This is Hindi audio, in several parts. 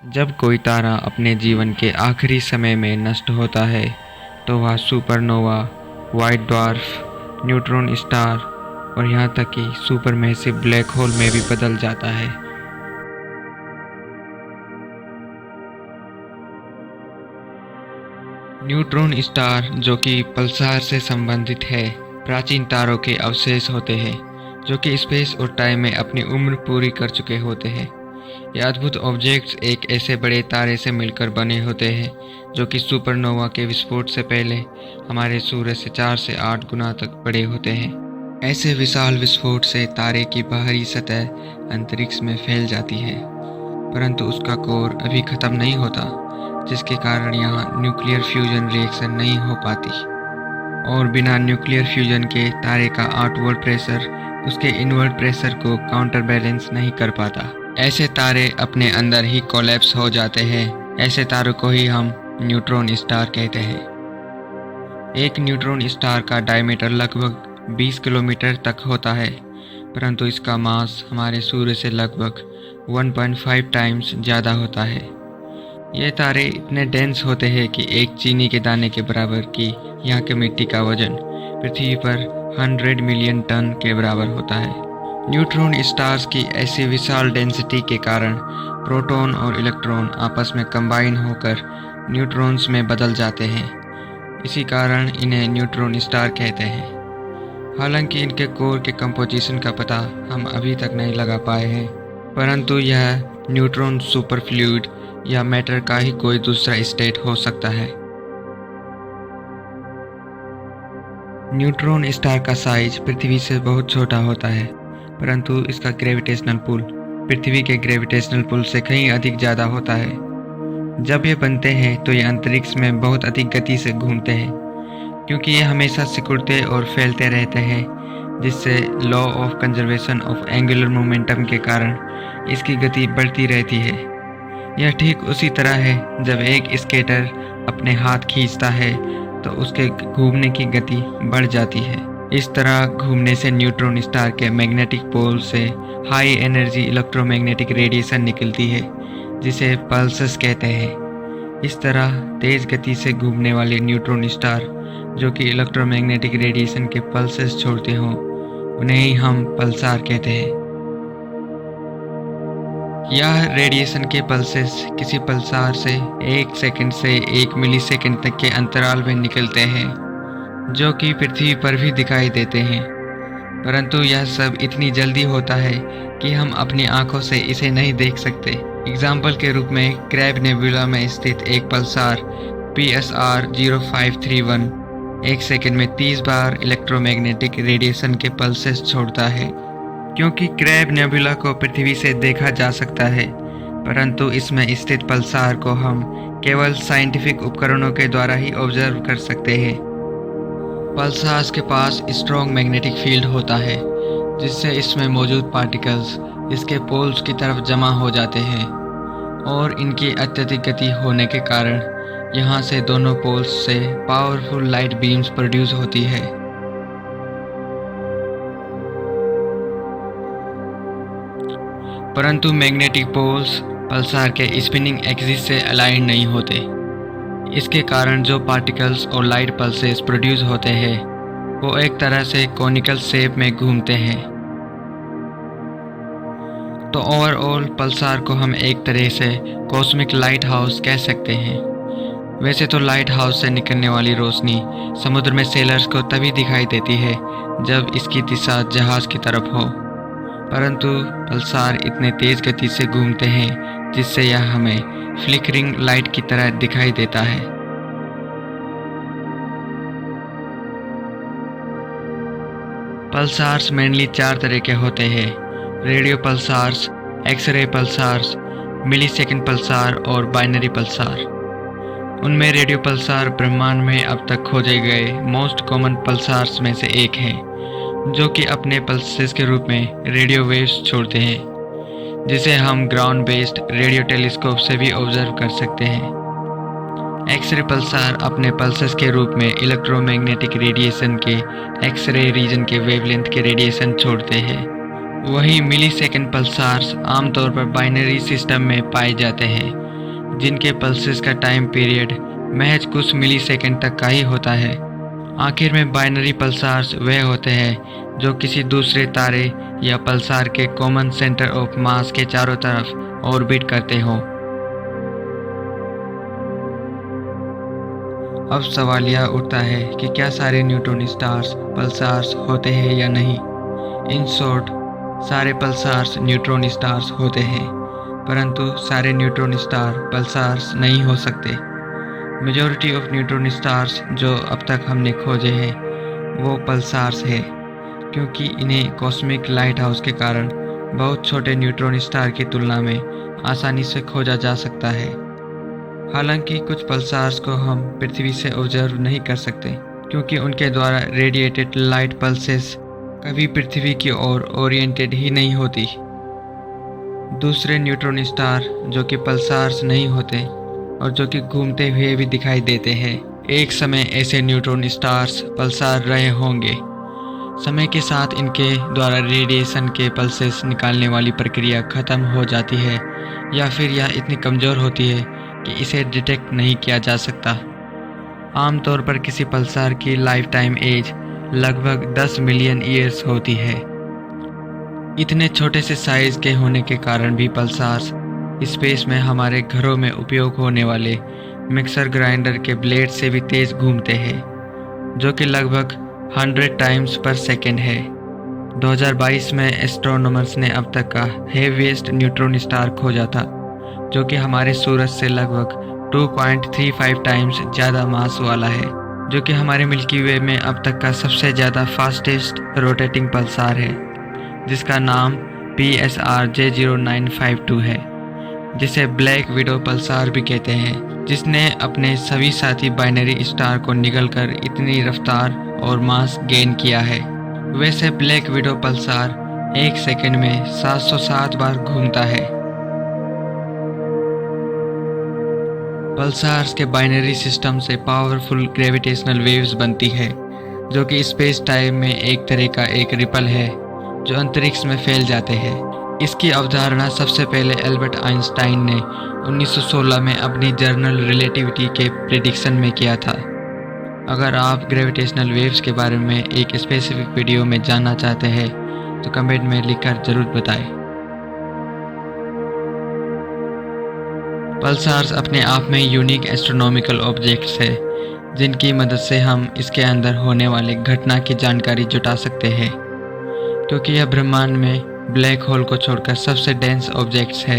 जब कोई तारा अपने जीवन के आखिरी समय में नष्ट होता है तो वह supernova, white dwarf, neutron star और यहाँ तक कि सुपरमैसिव ब्लैक होल में भी बदल जाता है। न्यूट्रॉन स्टार, जो कि पल्सार से संबंधित है, प्राचीन तारों के अवशेष होते हैं जो कि स्पेस और टाइम में अपनी उम्र पूरी कर चुके होते हैं। ये अद्भुत ऑब्जेक्ट्स एक ऐसे बड़े तारे से मिलकर बने होते हैं जो कि सुपरनोवा के विस्फोट से पहले हमारे सूर्य से 4 से 8 गुना तक बड़े होते हैं। ऐसे विशाल विस्फोट से तारे की बाहरी सतह अंतरिक्ष में फैल जाती है, परंतु उसका कोर अभी खत्म नहीं होता, जिसके कारण यहाँ न्यूक्लियर फ्यूजन रिएक्शन नहीं हो पाती और बिना न्यूक्लियर फ्यूजन के तारे का आउटवर्ड प्रेशर उसके इनवर्ड प्रेशर को काउंटर बैलेंस नहीं कर पाता। ऐसे तारे अपने अंदर ही कोलैप्स हो जाते हैं। ऐसे तारों को ही हम न्यूट्रॉन स्टार कहते हैं। एक न्यूट्रॉन स्टार का डायमीटर लगभग 20 किलोमीटर तक होता है, परंतु इसका मास हमारे सूर्य से लगभग 1.5 टाइम्स ज़्यादा होता है। ये तारे इतने डेंस होते हैं कि एक चीनी के दाने के बराबर की यहाँ की मिट्टी का वजन पृथ्वी पर 100 मिलियन टन के बराबर होता है। न्यूट्रॉन स्टार्स की ऐसी विशाल डेंसिटी के कारण प्रोटॉन और इलेक्ट्रॉन आपस में कंबाइन होकर न्यूट्रॉन्स में बदल जाते हैं। इसी कारण इन्हें न्यूट्रॉन स्टार कहते हैं। हालांकि इनके कोर के कंपोजिशन का पता हम अभी तक नहीं लगा पाए हैं, परंतु यह न्यूट्रॉन सुपर फ्लूइड या मैटर का ही कोई दूसरा स्टेट हो सकता है। न्यूट्रॉन स्टार का साइज पृथ्वी से बहुत छोटा होता है, परंतु इसका ग्रेविटेशनल पुल पृथ्वी के ग्रेविटेशनल पुल से कहीं अधिक ज़्यादा होता है। जब ये बनते हैं तो ये अंतरिक्ष में बहुत अधिक गति से घूमते हैं, क्योंकि ये हमेशा सिकुड़ते और फैलते रहते हैं, जिससे law of conservation of angular momentum के कारण इसकी गति बढ़ती रहती है। यह ठीक उसी तरह है जब एक स्केटर अपने हाथ खींचता है तो उसके घूमने की गति बढ़ जाती है। इस तरह घूमने से न्यूट्रॉन स्टार के मैग्नेटिक पोल से हाई एनर्जी इलेक्ट्रोमैग्नेटिक रेडिएशन निकलती है, जिसे पल्सेस कहते हैं। इस तरह तेज गति से घूमने वाले न्यूट्रॉन स्टार जो कि इलेक्ट्रोमैग्नेटिक रेडिएशन के पल्सेस छोड़ते हों, उन्हें ही हम पल्सार कहते हैं। यह रेडिएशन के पल्सेस किसी पल्सार से 1 सेकंड से 1 मिली सेकंड तक के अंतराल में निकलते हैं, जो कि पृथ्वी पर भी दिखाई देते हैं, परंतु यह सब इतनी जल्दी होता है कि हम अपनी आंखों से इसे नहीं देख सकते। एग्जाम्पल के रूप में क्रैब नेबुला में स्थित एक पल्सार PSR 0531 1 सेकंड में 30 बार इलेक्ट्रोमैग्नेटिक रेडिएशन के पल्सेस छोड़ता है। क्योंकि क्रैब नेबुला को पृथ्वी से देखा जा सकता है, परंतु इसमें स्थित पल्सार को हम केवल साइंटिफिक उपकरणों के द्वारा ही ऑब्जर्व कर सकते हैं। पल्सार्स के पास स्ट्रॉन्ग मैग्नेटिक फील्ड होता है, जिससे इसमें मौजूद पार्टिकल्स इसके पोल्स की तरफ जमा हो जाते हैं और इनकी अत्यधिक गति होने के कारण यहाँ से दोनों पोल्स से पावरफुल लाइट बीम्स प्रोड्यूस होती है। परंतु मैग्नेटिक पोल्स पल्सार के स्पिनिंग एक्सिस से अलाइन नहीं होते। इसके कारण जो पार्टिकल्स और लाइट पल्सेस प्रोड्यूस होते हैं वो एक तरह से कोनिकल शेप में घूमते हैं। तो ओवरऑल पल्सार को हम एक तरह से कॉस्मिक लाइट हाउस कह सकते हैं। वैसे तो लाइट हाउस से निकलने वाली रोशनी समुद्र में सेलर्स को तभी दिखाई देती है जब इसकी दिशा जहाज की तरफ हो, परंतु पल्सार इतने तेज गति से घूमते हैं जिससे यह हमें फ्लिकरिंग लाइट की तरह दिखाई देता है। पल्सार्स मेनली 4 तरह के होते हैं: radio pulsars, x ray pulsars, millisecond pulsar और बाइनरी पल्सार। उनमें रेडियो पल्सार ब्रह्मांड में अब तक खोजे गए मोस्ट कॉमन पल्सार्स में से एक है, जो कि अपने पल्सेस के रूप में रेडियो वेव्स छोड़ते हैं, जिसे हम ग्राउंड बेस्ड रेडियो टेलीस्कोप से भी ऑब्जर्व कर सकते हैं। एक्सरे पल्सार अपने पल्सेस के रूप में इलेक्ट्रोमैग्नेटिक रेडिएशन के एक्सरे रीजन के वेवलेंथ के रेडिएशन छोड़ते हैं। वहीं मिलीसेकंड पल्सार्स आमतौर पर बाइनरी सिस्टम में पाए जाते हैं जिनके पल्सेस का टाइम पीरियड महज कुछ मिली सेकेंड तक का ही होता है। आखिर में बाइनरी पल्सार्स वह होते हैं जो किसी दूसरे तारे या पल्सार के कॉमन सेंटर ऑफ मास के चारों तरफ ऑर्बिट करते हों। अब सवाल यह उठता है कि क्या सारे न्यूट्रॉन स्टार्स पल्सार्स होते हैं या नहीं। इन शॉर्ट, सारे पल्सार्स न्यूट्रॉन स्टार्स होते हैं, परंतु सारे न्यूट्रॉन स्टार पल्सार्स नहीं हो सकते। मेजॉरिटी ऑफ न्यूट्रॉन स्टार्स जो अब तक हमने खोजे हैं वो पल्सार्स है, क्योंकि इन्हें कॉस्मिक लाइट हाउस के कारण बहुत छोटे न्यूट्रॉन स्टार की तुलना में आसानी से खोजा जा सकता है। हालांकि कुछ पल्सार्स को हम पृथ्वी से ऑब्जर्व नहीं कर सकते, क्योंकि उनके द्वारा रेडिएटेड लाइट पल्सेस कभी पृथ्वी की ओर ओरिएंटेड ही नहीं होती। दूसरे न्यूट्रॉन स्टार जो कि पल्सार्स नहीं होते और जो कि घूमते हुए भी दिखाई देते हैं, एक समय ऐसे न्यूट्रॉन स्टार्स पल्सार रहे होंगे। समय के साथ इनके द्वारा रेडिएशन के पल्सेस निकालने वाली प्रक्रिया खत्म हो जाती है, या फिर यह इतनी कमज़ोर होती है कि इसे डिटेक्ट नहीं किया जा सकता। आमतौर पर किसी पल्सार की लाइफ टाइम एज लगभग 10 मिलियन ईयर्स होती है। इतने छोटे से साइज के होने के कारण भी पल्सार्स स्पेस में हमारे घरों में उपयोग होने वाले मिक्सर ग्राइंडर के ब्लेड से भी तेज घूमते हैं, जो कि लगभग 100 टाइम्स पर सेकेंड है। 2022 में एस्ट्रोनॉमर्स ने अब तक का हेवीएस्ट न्यूट्रॉन स्टार खोजा था, जो कि हमारे सूरज से लगभग 2.35 टाइम्स ज़्यादा मास वाला है, जो कि हमारे मिल्की वे में अब तक का सबसे ज़्यादा फास्टेस्ट रोटेटिंग पल्सार है, जिसका नाम PSR J0952 है, जिसे ब्लैक विडो पल्सार भी कहते हैं, जिसने अपने सभी साथी बाइनरी स्टार को निगलकर इतनी रफ्तार और मास गेन किया है। वैसे ब्लैक विडो पल्सार एक सेकंड में 707 बार घूमता है। पल्सार्स के बाइनरी सिस्टम से पावरफुल ग्रेविटेशनल वेव्स बनती है, जो कि स्पेस टाइम में एक तरह का एक रिपल है जो अंतरिक्ष में फैल जाते हैं। इसकी अवधारणा सबसे पहले एल्बर्ट आइंस्टाइन ने 1916 में अपनी जर्नल रिलेटिविटी के प्रेडिक्शन में किया था। अगर आप ग्रेविटेशनल वेव्स के बारे में एक स्पेसिफिक वीडियो में जानना चाहते हैं तो कमेंट में लिखकर जरूर बताएं। पल्सार्स अपने आप में यूनिक एस्ट्रोनॉमिकल ऑब्जेक्ट्स है, जिनकी मदद से हम इसके अंदर होने वाले घटना की जानकारी जुटा सकते हैं, क्योंकि यह ब्रह्मांड में ब्लैक होल को छोड़कर सबसे डेंस ऑब्जेक्ट्स है।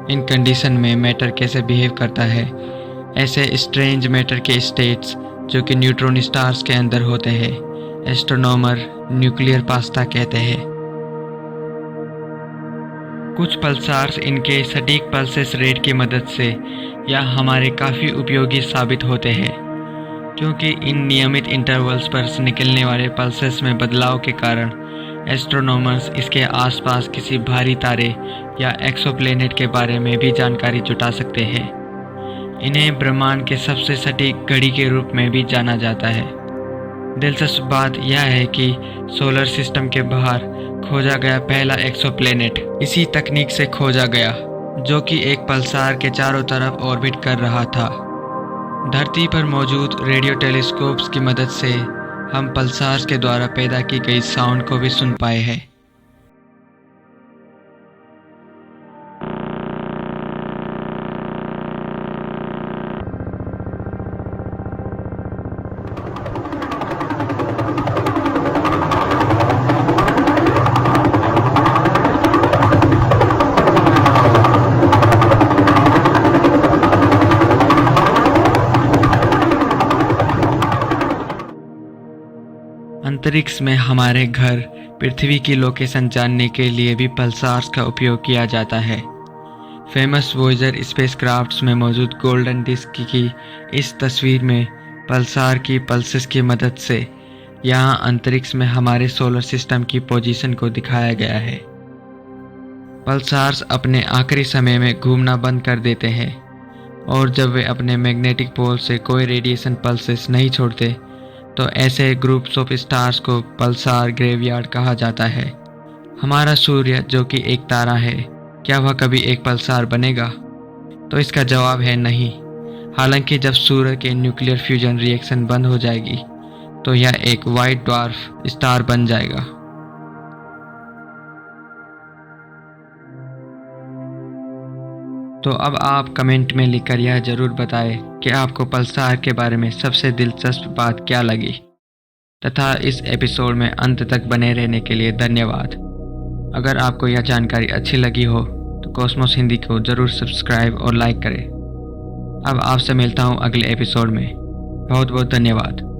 इन कंडीशन में मैटर कैसे बिहेव करता है, ऐसे स्ट्रेंज मैटर के स्टेट्स जो कि न्यूट्रॉन स्टार्स के अंदर होते हैं, एस्ट्रोनॉमर न्यूक्लियर पास्ता कहते हैं। कुछ पल्सार्स इनके सटीक पल्सेस रेट की मदद से या हमारे काफ़ी उपयोगी साबित होते हैं, क्योंकि इन नियमित इंटरवल्स पर निकलने वाले पल्सेस में बदलाव के कारण एस्ट्रोनॉमर्स इसके आसपास किसी भारी तारे या एक्सोप्लैनेट के बारे में भी जानकारी जुटा सकते हैं। इन्हें ब्रह्मांड के सबसे सटीक घड़ी के रूप में भी जाना जाता है। दिलचस्प बात यह है कि सोलर सिस्टम के बाहर खोजा गया पहला एक्सोप्लैनेट इसी तकनीक से खोजा गया, जो कि एक पल्सार के चारों तरफ ऑर्बिट कर रहा था। धरती पर मौजूद रेडियो टेलीस्कोप्स की मदद से हम पल्सार्स के द्वारा पैदा की गई साउंड को भी सुन पाए हैं। अंतरिक्ष में हमारे घर पृथ्वी की लोकेशन जानने के लिए भी पल्सार्स का उपयोग किया जाता है। फेमस वॉयेजर स्पेसक्राफ्ट्स में मौजूद गोल्डन डिस्क की इस तस्वीर में पल्सार की पल्सेस की मदद से यहाँ अंतरिक्ष में हमारे सोलर सिस्टम की पोजीशन को दिखाया गया है। पल्सार्स अपने आखिरी समय में घूमना बंद कर देते हैं, और जब वे अपने मैग्नेटिक पोल से कोई रेडिएशन पल्सेस नहीं छोड़ते तो ऐसे ग्रुप्स ऑफ स्टार्स को पल्सार ग्रेवयार्ड कहा जाता है। हमारा सूर्य जो कि एक तारा है, क्या वह कभी एक पल्सार बनेगा? तो इसका जवाब है नहीं। हालांकि जब सूर्य के न्यूक्लियर फ्यूजन रिएक्शन बंद हो जाएगी तो यह एक वाइट ड्वार्फ स्टार बन जाएगा। तो अब आप कमेंट में लिखकर यह जरूर बताएं कि आपको पल्सार के बारे में सबसे दिलचस्प बात क्या लगी, तथा इस एपिसोड में अंत तक बने रहने के लिए धन्यवाद। अगर आपको यह जानकारी अच्छी लगी हो तो कॉस्मोस हिंदी को ज़रूर सब्सक्राइब और लाइक करें। अब आपसे मिलता हूँ अगले एपिसोड में। बहुत बहुत धन्यवाद।